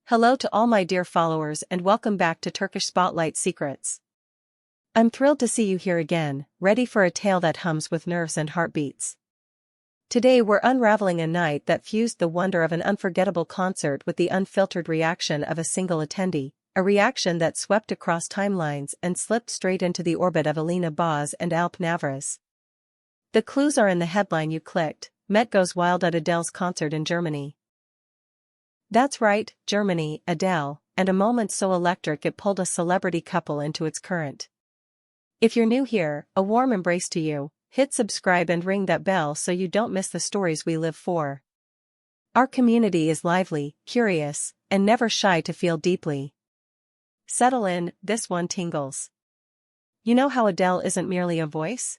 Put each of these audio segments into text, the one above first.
Hello to all my dear followers and welcome back to Turkish Spotlight Secrets. I'm thrilled to see you here again, ready for a tale that hums with nerves and heartbeats. Today we're unraveling a night that fused the wonder of an unforgettable concert with the unfiltered reaction of a single attendee, a reaction that swept across timelines and slipped straight into the orbit of Alina and Alp Navras. The clues are in the headline you clicked: Met goes wild at Adele's concert in Germany. That's right, Germany, Adele, and a moment so electric it pulled a celebrity couple into its current. If you're new here, a warm embrace to you. Hit subscribe and ring that bell so you don't miss the stories we live for. Our community is lively, curious, and never shy to feel deeply. Settle in, this one tingles. You know how Adele isn't merely a voice?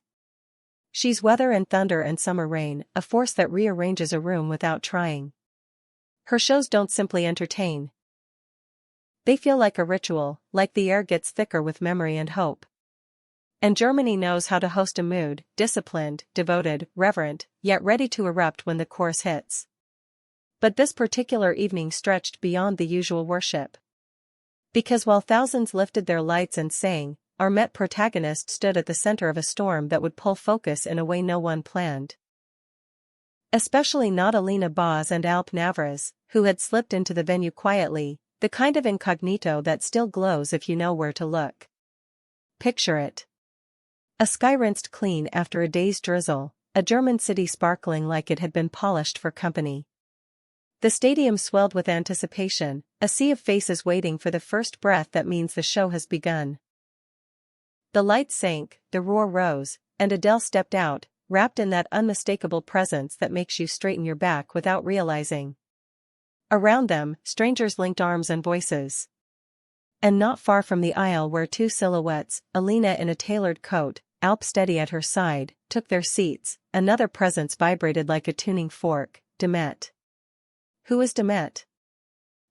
She's weather and thunder and summer rain, a force that rearranges a room without trying. Her shows don't simply entertain. They feel like a ritual, like the air gets thicker with memory and hope. And Germany knows how to host a mood, disciplined, devoted, reverent, yet ready to erupt when the chorus hits. But this particular evening stretched beyond the usual worship. Because while thousands lifted their lights and sang, our Met protagonist stood at the center of a storm that would pull focus in a way no one planned. Especially not Alina and Alp Navras, who had slipped into the venue quietly, the kind of incognito that still glows if you know where to look. Picture it. A sky rinsed clean after a day's drizzle, a German city sparkling like it had been polished for company. The stadium swelled with anticipation, a sea of faces waiting for the first breath that means the show has begun. The lights sank, the roar rose, and Adele stepped out, wrapped in that unmistakable presence that makes you straighten your back without realizing. Around them, strangers linked arms and voices. And not far from the aisle were two silhouettes, Alina in a tailored coat, Alp steady at her side, took their seats. Another presence vibrated like a tuning fork: Demet. Who is Demet?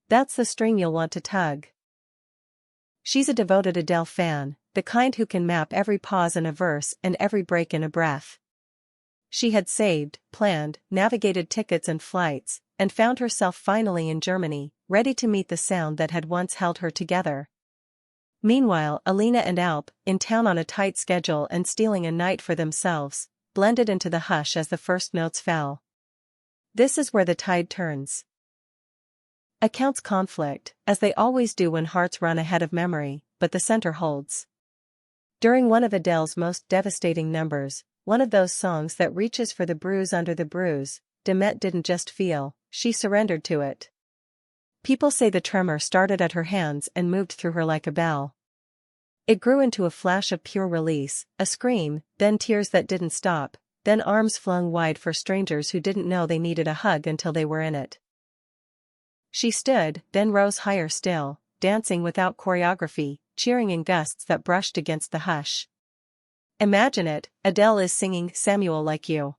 That's the string you'll want to tug. She's a devoted Adele fan, the kind who can map every pause in a verse and every break in a breath. She had saved, planned, navigated tickets and flights, and found herself finally in Germany, ready to meet the sound that had once held her together. Meanwhile, Alina and Alp, in town on a tight schedule and stealing a night for themselves, blended into the hush as the first notes fell. This is where the tide turns. Accounts conflict, as they always do when hearts run ahead of memory, but the center holds. During one of Adele's most devastating numbers, one of those songs that reaches for the bruise under the bruise, Demet didn't just feel, she surrendered to it. People say the tremor started at her hands and moved through her like a bell. It grew into a flash of pure release, a scream, then tears that didn't stop, then arms flung wide for strangers who didn't know they needed a hug until they were in it. She stood, then rose higher still, dancing without choreography, cheering in gusts that brushed against the hush. Imagine it, Adele is singing "Samuel Like You."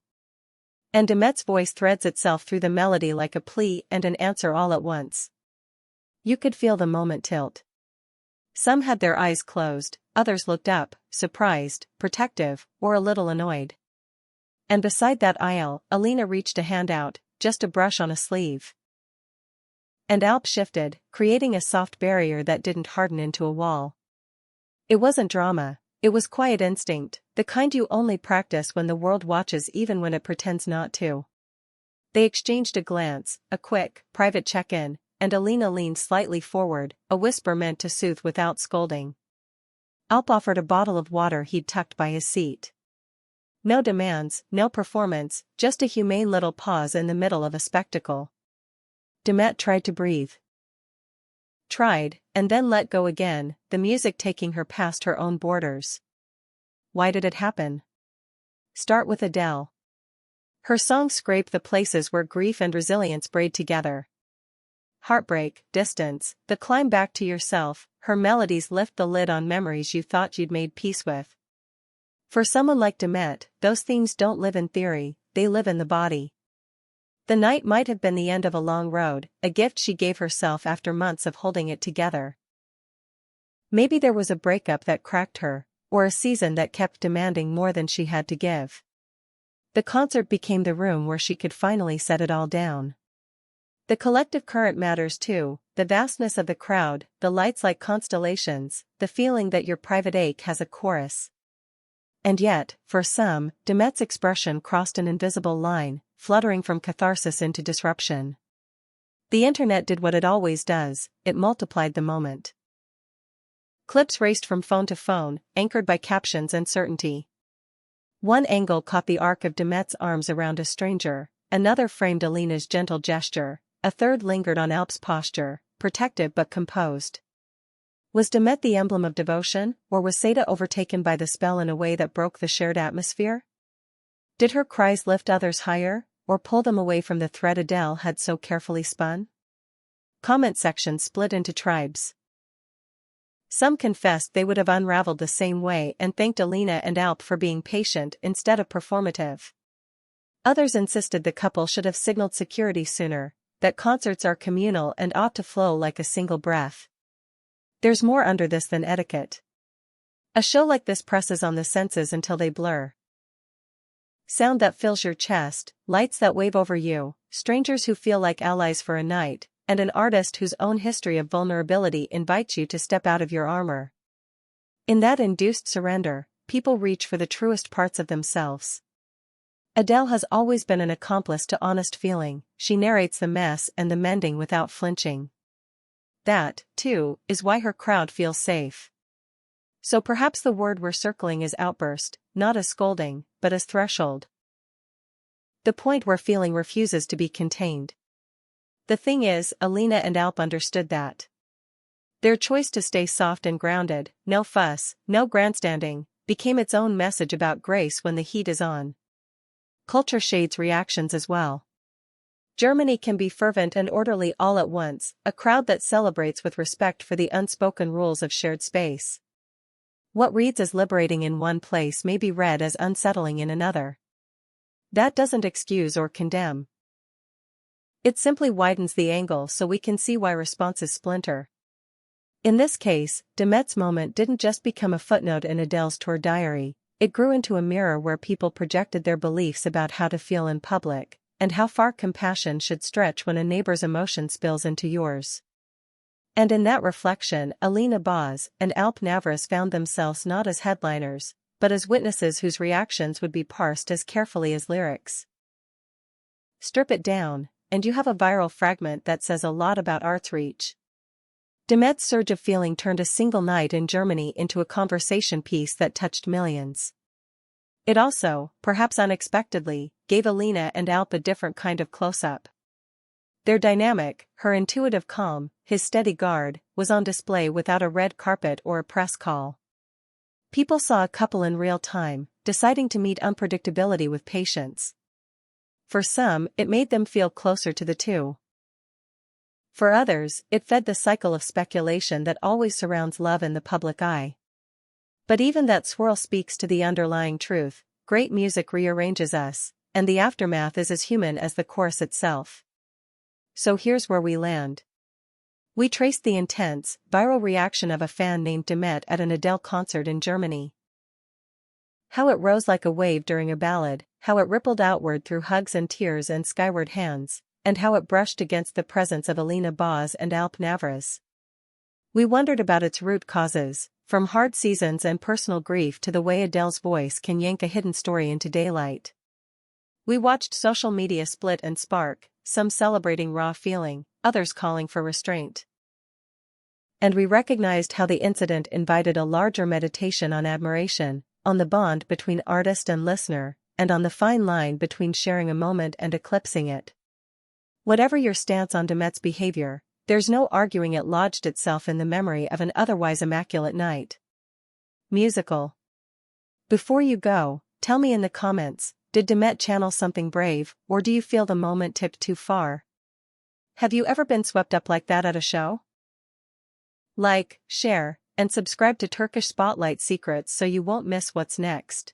And Demet's voice threads itself through the melody like a plea and an answer all at once. You could feel the moment tilt. Some had their eyes closed, others looked up, surprised, protective, or a little annoyed. And beside that aisle, Alina reached a hand out, just a brush on a sleeve. And Alp shifted, creating a soft barrier that didn't harden into a wall. It wasn't drama. It was quiet instinct, the kind you only practice when the world watches even when it pretends not to. They exchanged a glance, a quick, private check-in, and Alina leaned slightly forward, a whisper meant to soothe without scolding. Alp offered a bottle of water he'd tucked by his seat. No demands, no performance, just a humane little pause in the middle of a spectacle. Demet tried to breathe. Tried, and then let go again, the music taking her past her own borders. Why did it happen? Start with Adele. Her songs scrape the places where grief and resilience braid together. Heartbreak, distance, the climb back to yourself, her melodies lift the lid on memories you thought you'd made peace with. For someone like Demet, those themes don't live in theory, they live in the body. The night might have been the end of a long road, a gift she gave herself after months of holding it together. Maybe there was a breakup that cracked her, or a season that kept demanding more than she had to give. The concert became the room where she could finally set it all down. The collective current matters too, the vastness of the crowd, the lights like constellations, the feeling that your private ache has a chorus. And yet, for some, Demet's expression crossed an invisible line, fluttering from catharsis into disruption. The internet did what it always does, it multiplied the moment. Clips raced from phone to phone, anchored by captions and certainty. One angle caught the arc of Demet's arms around a stranger, another framed Alina's gentle gesture, a third lingered on Alp's posture, protective but composed. Was Demet the emblem of devotion, or was Seda overtaken by the spell in a way that broke the shared atmosphere? Did her cries lift others higher, or pull them away from the thread Adele had so carefully spun? Comment sections split into tribes. Some confessed they would have unraveled the same way and thanked Alina and Alp for being patient instead of performative. Others insisted the couple should have signaled security sooner, that concerts are communal and ought to flow like a single breath. There's more under this than etiquette. A show like this presses on the senses until they blur. Sound that fills your chest, lights that wave over you, strangers who feel like allies for a night, and an artist whose own history of vulnerability invites you to step out of your armor. In that induced surrender, people reach for the truest parts of themselves. Adele has always been an accomplice to honest feeling, she narrates the mess and the mending without flinching. That, too, is why her crowd feels safe. So perhaps the word we're circling is outburst, not as scolding, but as threshold. The point where feeling refuses to be contained. The thing is, Alina and Alp understood that. Their choice to stay soft and grounded, no fuss, no grandstanding, became its own message about grace when the heat is on. Culture shades reactions as well. Germany can be fervent and orderly all at once, a crowd that celebrates with respect for the unspoken rules of shared space. What reads as liberating in one place may be read as unsettling in another. That doesn't excuse or condemn. It simply widens the angle so we can see why responses splinter. In this case, Demet's moment didn't just become a footnote in Adele's tour diary, it grew into a mirror where people projected their beliefs about how to feel in public, and how far compassion should stretch when a neighbor's emotion spills into yours. And in that reflection, Alina Boz and Alp Navras found themselves not as headliners, but as witnesses whose reactions would be parsed as carefully as lyrics. Strip it down, and you have a viral fragment that says a lot about art's reach. Demet's surge of feeling turned a single night in Germany into a conversation piece that touched millions. It also, perhaps unexpectedly, gave Alina and Alp a different kind of close-up. Their dynamic, her intuitive calm, his steady guard, was on display without a red carpet or a press call. People saw a couple in real time, deciding to meet unpredictability with patience. For some, it made them feel closer to the two. For others, it fed the cycle of speculation that always surrounds love in the public eye. But even that swirl speaks to the underlying truth: great music rearranges us, and the aftermath is as human as the chorus itself. So here's where we land. We traced the intense, viral reaction of a fan named Demet at an Adele concert in Germany. How it rose like a wave during a ballad, how it rippled outward through hugs and tears and skyward hands, and how it brushed against the presence of Alina Boz and Alp Navras. We wondered about its root causes, from hard seasons and personal grief to the way Adele's voice can yank a hidden story into daylight. We watched social media split and spark, some celebrating raw feeling, others calling for restraint. And we recognized how the incident invited a larger meditation on admiration, on the bond between artist and listener, and on the fine line between sharing a moment and eclipsing it. Whatever your stance on Demet's behavior, there's no arguing it lodged itself in the memory of an otherwise immaculate night. Musical. Before you go, tell me in the comments, did Demet channel something brave, or do you feel the moment tipped too far? Have you ever been swept up like that at a show? Like, share, and subscribe to Turkish Spotlight Secrets so you won't miss what's next.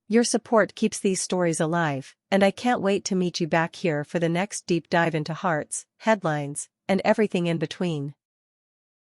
Your support keeps these stories alive, and I can't wait to meet you back here for the next deep dive into hearts, headlines, and everything in between.